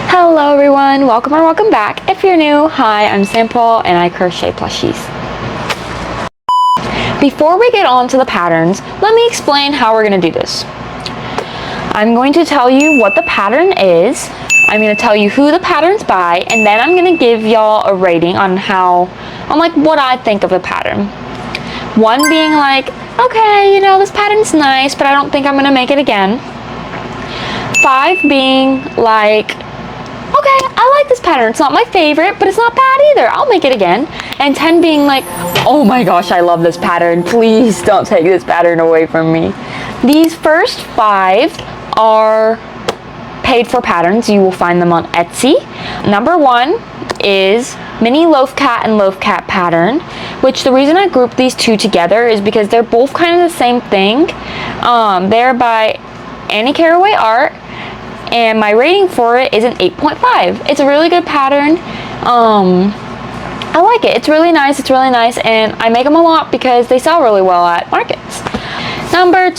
Hello everyone, welcome or welcome back. If you're new, hi, I'm Sample and I crochet plushies. Before we get on to the patterns, let me explain how we're going to do this. I'm going to tell you what the pattern is, I'm going to tell you who the pattern's by, and then I'm going to give y'all a rating on what I think of the pattern. 1 being like, okay, this pattern's nice, but I don't think I'm going to make it again. 5 being like, okay, I like this pattern. It's not my favorite, but it's not bad either. I'll make it again. And 10 being like, oh my gosh, I love this pattern. Please don't take this pattern away from me. These first 5 are paid for patterns. You will find them on Etsy. Number 1 is Mini Loaf Cat and Loaf Cat pattern, which the reason I grouped these two together is because they're both kind of the same thing. They're by Annie Caraway Art, and my rating for it is an 8.5. It's a really good pattern. I like it. It's really nice, and I make them a lot because they sell really well at markets. Number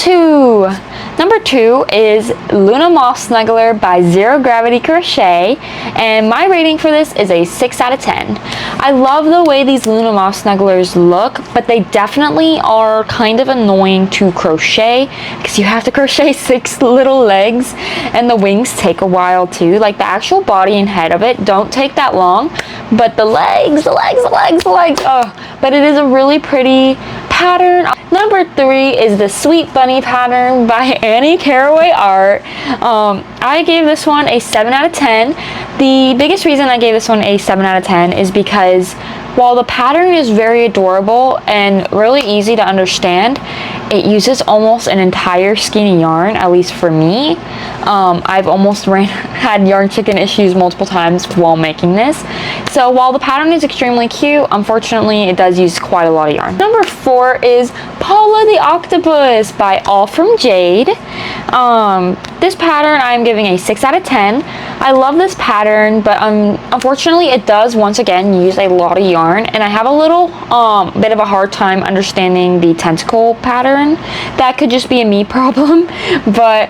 2 is Luna Moss Snuggler by Zero Gravity Crochet, and my rating for this is a 6 out of 10. I love the way these Luna Moss Snugglers look, but they definitely are kind of annoying to crochet because you have to crochet 6 little legs, and the wings take a while too. Like the actual body and head of it don't take that long, but the legs, but it is a really pretty pattern. Number 3 is the Sweet Bunny pattern by Annie Caraway Art. I gave this one a 7 out of 10. The biggest reason I gave this one a 7 out of 10 is because while the pattern is very adorable and really easy to understand, it uses almost an entire skein of yarn, at least for me. I've almost had yarn chicken issues multiple times while making this. So while the pattern is extremely cute, unfortunately it does use quite a lot of yarn. Number 4 is Paula the Octopus by All From Jade. This pattern I'm giving a 6 out of 10. I love this pattern, but unfortunately it does once again use a lot of yarn, and I have a little bit of a hard time understanding the tentacle pattern. That could just be a me problem, but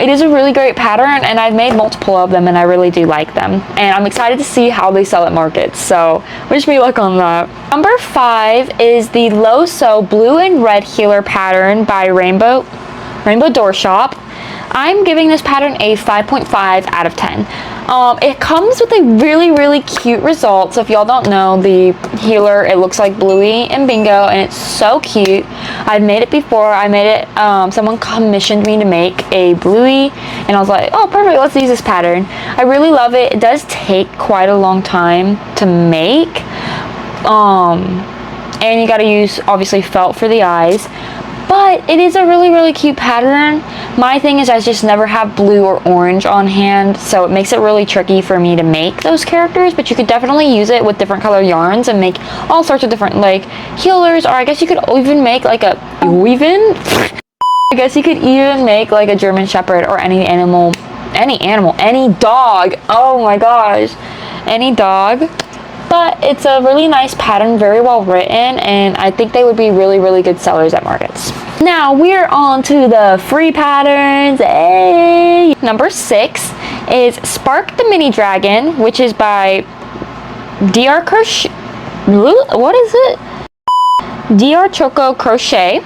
it is a really great pattern, and I've made multiple of them and I really do like them, and I'm excited to see how they sell at markets, so wish me luck on that. Number 5 is the Low Sew Blue and Red Healer pattern by Rainbow Door Shop. I'm giving this pattern a 5.5 out of 10. It comes with a really cute result. So if y'all don't know, the healer, it looks like Bluey and Bingo, and it's so cute. I've made it before. I made it, someone commissioned me to make a Bluey, and I was like, oh perfect, let's use this pattern. I really love it. It does take quite a long time to make. And you gotta use obviously felt for the eyes, but it is a really cute pattern. My thing is I just never have blue or orange on hand, so it makes it really tricky for me to make those characters, but you could definitely use it with different color yarns and make all sorts of different like healers, or I guess you could even make like a German Shepherd or any dog. Oh my gosh, any dog. But it's a really nice pattern, very well written, and I think they would be really good sellers at markets. Now we're on to the free patterns. Hey! Number 6 is Spark the Mini Dragon, which is by DR Crochet. What is it? DR Choco Crochet.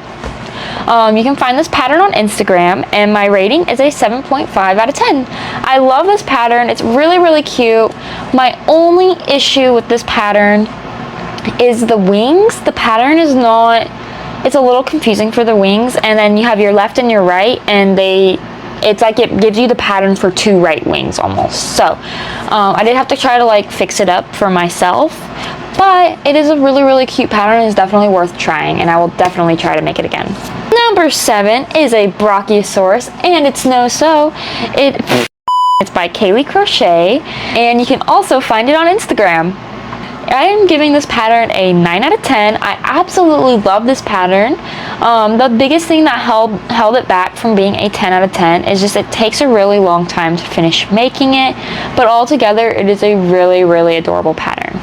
You can find this pattern on Instagram, and my rating is a 7.5 out of 10. I love this pattern. It's really cute. My only issue with this pattern is the wings. The pattern is not, it's a little confusing for the wings, and then you have your left and your right, and it's like it gives you the pattern for 2 right wings almost. So I did have to try to like fix it up for myself, but it is a really cute pattern. It's definitely worth trying, and I will definitely try to make it again. Number 7 is a Brachiosaurus, and it's it's by Kaylee Crochet, and you can also find it on Instagram. I am giving this pattern a 9 out of 10. I absolutely love this pattern. The biggest thing that held it back from being a 10 out of 10 is just it takes a really long time to finish making it, but altogether it is a really adorable pattern.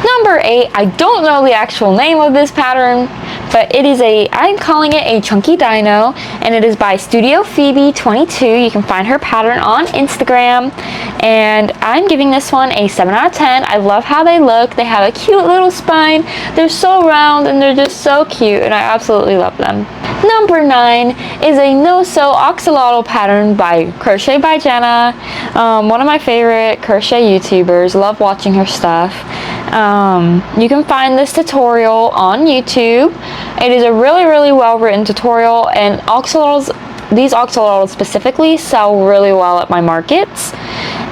Number 8, I don't know the actual name of this pattern, but I'm calling it a chunky dino, and it is by Studio Phoebe 22. You can find her pattern on Instagram, and I'm giving this one a 7 out of 10. I love how they look. They have a cute little spine. They're so round and they're just so cute, and I absolutely love them. Number 9 is a no-sew axolotl pattern by Crochet by Jenna. One of my favorite crochet YouTubers. Love watching her stuff. You can find this tutorial on YouTube. It is a really well written tutorial, and these axolotls specifically sell really well at my markets,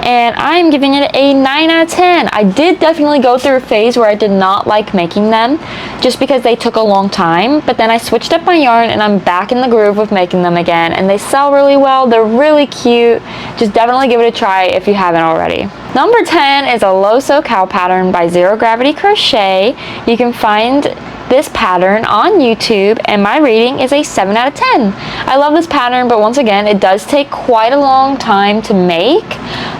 and I'm giving it a 9 out of 10. I did definitely go through a phase where I did not like making them just because they took a long time, but then I switched up my yarn and I'm back in the groove of making them again, and they sell really well. They're really cute. Just definitely give it a try if you haven't already. Number 10 is a low sew cow pattern by Zero Gravity Crochet. You can find this pattern on YouTube, and my rating is a 7 out of 10. I love this pattern, but once again, it does take quite a long time to make,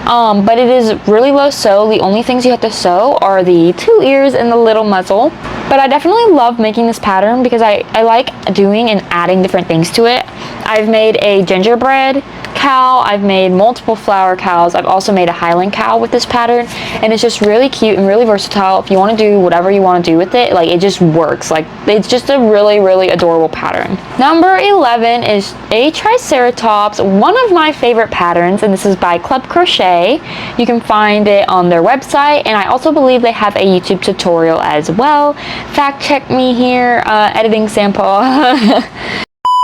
but it is really low sew. The only things you have to sew are the 2 ears and the little muzzle. But I definitely love making this pattern because I like doing and adding different things to it. I've made a gingerbread cow, I've made multiple flower cows, I've also made a Highland cow with this pattern, and it's just really cute and really versatile. If you want to do whatever you want to do with it, like, it just works. Like, it's just a really adorable pattern. Number 11 is a Triceratops, one of my favorite patterns, and this is by Club Crochet. You can find it on their website, and I also believe they have a YouTube tutorial as well. Fact check me here, editing sample.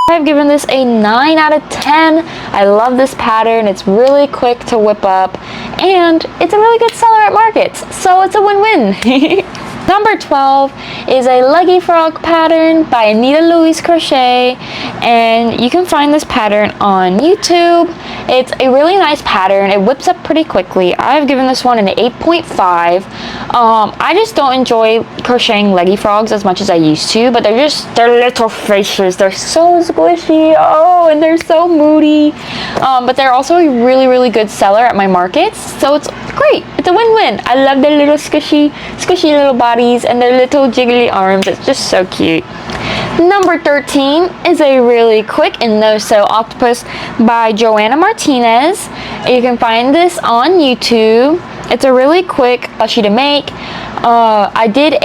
I've given this a 9 out of 10. I love this pattern. It's really quick to whip up, and it's a really good seller at markets, so it's a win-win. Number 12 is a leggy frog pattern by Anita Louise Crochet, and you can find this pattern on YouTube. It's a really nice pattern. It whips up pretty quickly. I've given this one an 8.5. I just don't enjoy crocheting leggy frogs as much as I used to, but they're little faces. They're so squishy, and they're so moody. But they're also a really good seller at my markets, so it's great. It's a win-win. I love their little squishy little bodies and their little jiggly arms. It's just so cute. Number 13 is a really quick and no-sew octopus by Joanna Martinez. You can find this on YouTube. It's a really quick plushie to make. I did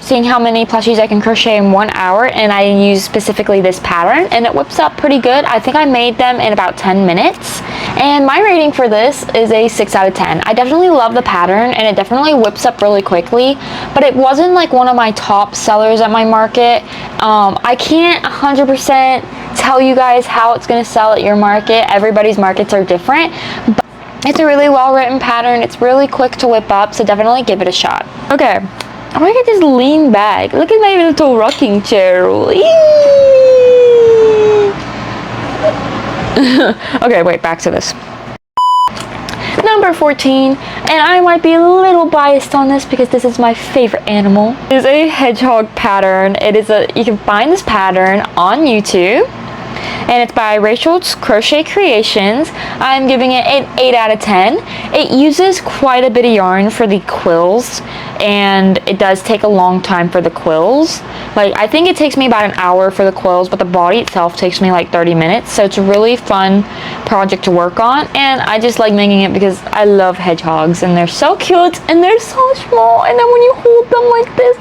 seeing how many plushies I can crochet in 1 hour, and I use specifically this pattern, and it whips up pretty good. I think I made them in about 10 minutes, and my rating for this is a 6 out of 10. I definitely love the pattern, and it definitely whips up really quickly, but it wasn't like one of my top sellers at my market. I can't 100% tell you guys how it's going to sell at your market. Everybody's markets are different, but it's a really well-written pattern. It's really quick to whip up, so definitely give it a shot. Okay. Oh, I can just lean back. Look at my little rocking chair. Okay, wait, back to this. Number 14, and I might be a little biased on this because this is my favorite animal, is a hedgehog pattern. You can find this pattern on YouTube, and it's by Rachel's Crochet Creations. I'm giving it an 8 out of 10. It uses quite a bit of yarn for the quills, and it does take a long time for the quills. Like, I think it takes me about an hour for the quills, but the body itself takes me like 30 minutes. So it's a really fun project to work on, and I just like making it because I love hedgehogs, and they're so cute, and they're so small, and then when you hold them like this,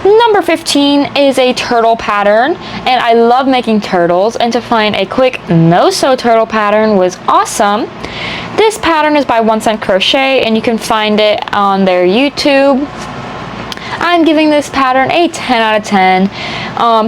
Number 15 is a turtle pattern, and I love making turtles, and to find a quick no-sew turtle pattern was awesome. This pattern is by 1 Cent Crochet, and you can find it on their YouTube. I'm giving this pattern a 10 out of 10.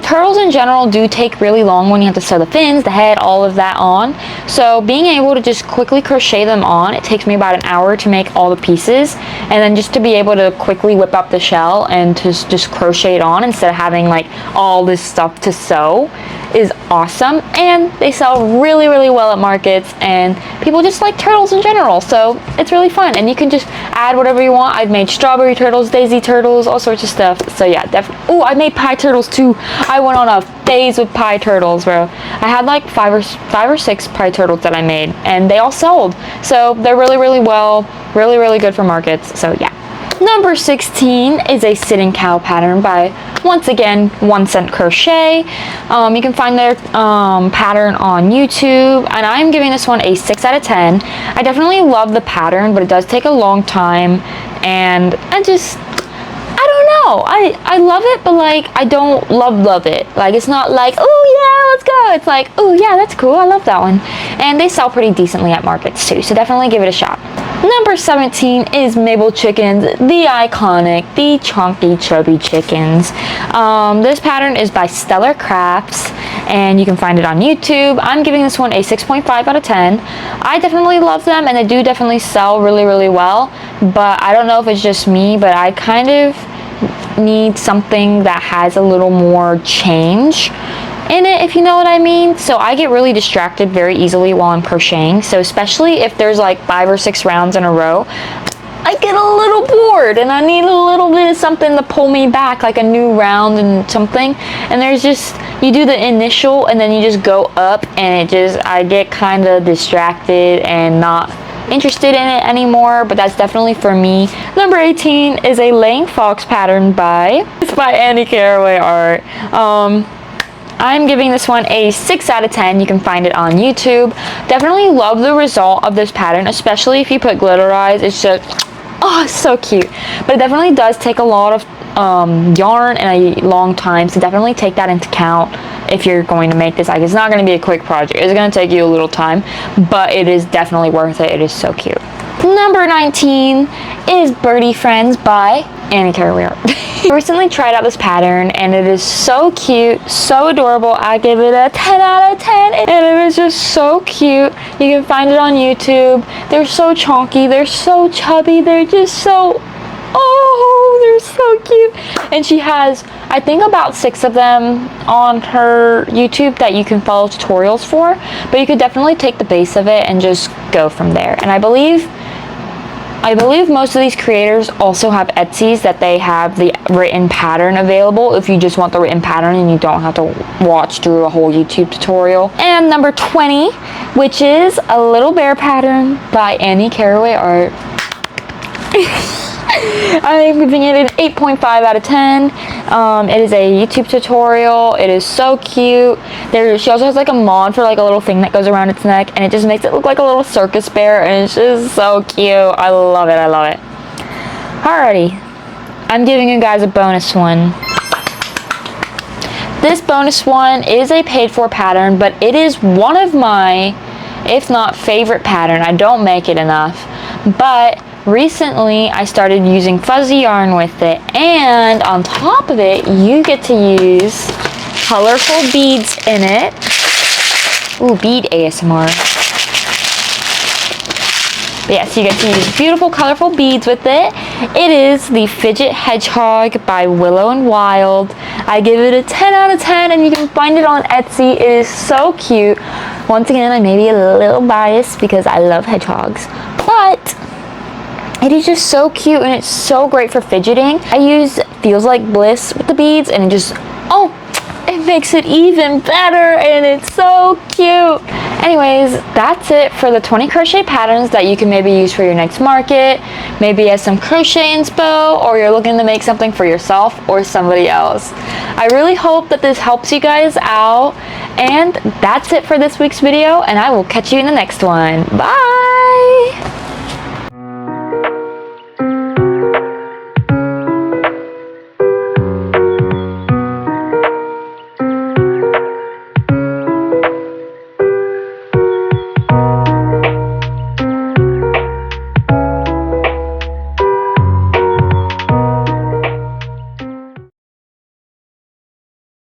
Turtles in general do take really long when you have to sew the fins, the head, all of that on. So being able to just quickly crochet them on, it takes me about an hour to make all the pieces. And then just to be able to quickly whip up the shell and to just crochet it on instead of having like all this stuff to sew is awesome. And they sell really, really well at markets, and people just like turtles in general. So it's really fun, and you can just add whatever you want. I've made strawberry turtles, daisy turtles, all sorts of stuff. So yeah, definitely. Oh, I made pie turtles too. I went on a phase with pie turtles, bro. I had like five or six pie turtles that I made, and they all sold. So they're really, really well, really, really good for markets. So yeah. Number 16 is a sitting cow pattern by, once again, 1 Cent Crochet. You can find their pattern on YouTube, and I'm giving this one a 6 out of 10. I definitely love the pattern, but it does take a long time, and I don't know. I love it, but like I don't love it. Like it's not like, oh yeah, let's go. It's like, oh yeah, that's cool. I love that one. And they sell pretty decently at markets too, so definitely give it a shot. Number 17 is Mabel Chickens, the iconic, the chunky, chubby chickens. This pattern is by Stellar Crafts, and you can find it on YouTube. I'm giving this one a 6.5 out of 10. I definitely love them, and they do definitely sell really, really well, but I don't know if it's just me, but I kind of need something that has a little more change in it, if you know what I mean. So I get really distracted very easily while I'm crocheting, so especially if there's like 5 or 6 rounds in a row, I get a little bored and I need a little bit of something to pull me back, like a new round and something. And there's just, you do the initial and then you just go up, and I get kind of distracted and not interested in it anymore. But that's definitely for me. Number 18 is a Laying Fox pattern it's by Annie Caraway Art. I'm giving this one a 6 out of 10. You can find it on YouTube. Definitely love the result of this pattern, especially if you put glitter eyes. It's just, oh, it's so cute. But it definitely does take a lot of yarn and a long time, so definitely take that into account if you're going to make this. Like, it's not going to be a quick project. It's going to take you a little time, but it is definitely worth it. It is so cute. Number 19 is Birdie Friends by Annie Caraway Art. I recently tried out this pattern, and it is so cute, so adorable. I give it a 10 out of 10, and it is just so cute. You can find it on YouTube. They're so chunky, they're so chubby, they're just so, oh, they're so cute. And she has, I think, about 6 of them on her YouTube that you can follow tutorials for, but you could definitely take the base of it and just go from there. And I believe most of these creators also have Etsy's that they have the written pattern available if you just want the written pattern and you don't have to watch through a whole YouTube tutorial. And number 20, which is a Little Bear pattern by Annie Caraway Art. I'm giving it an 8.5 out of 10. It is a YouTube tutorial. It is so cute. She also has like a mod for like a little thing that goes around its neck, and it just makes it look like a little circus bear, and it's just so cute. I love it. I love it. Alrighty, I'm giving you guys a bonus one. This bonus one is a paid for pattern, but it is one of my, if not favorite pattern. I don't make it enough, but recently I started using fuzzy yarn with it, and on top of it you get to use colorful beads in it. Ooh, bead ASMR. Yes, you get to use beautiful colorful beads with it. It is the Fidget Hedgehog by Willow and Wild. I give it a 10 out of 10, and you can find it on Etsy. It is so cute. Once again, I may be a little biased because I love hedgehogs, but it is just so cute, and it's so great for fidgeting. I use Feels Like Bliss with the beads, and it just, oh, it makes it even better, and it's so cute. Anyways, that's it for the 20 crochet patterns that you can maybe use for your next market, maybe as some crochet inspo, or you're looking to make something for yourself or somebody else. I really hope that this helps you guys out, and that's it for this week's video, and I will catch you in the next one. Bye!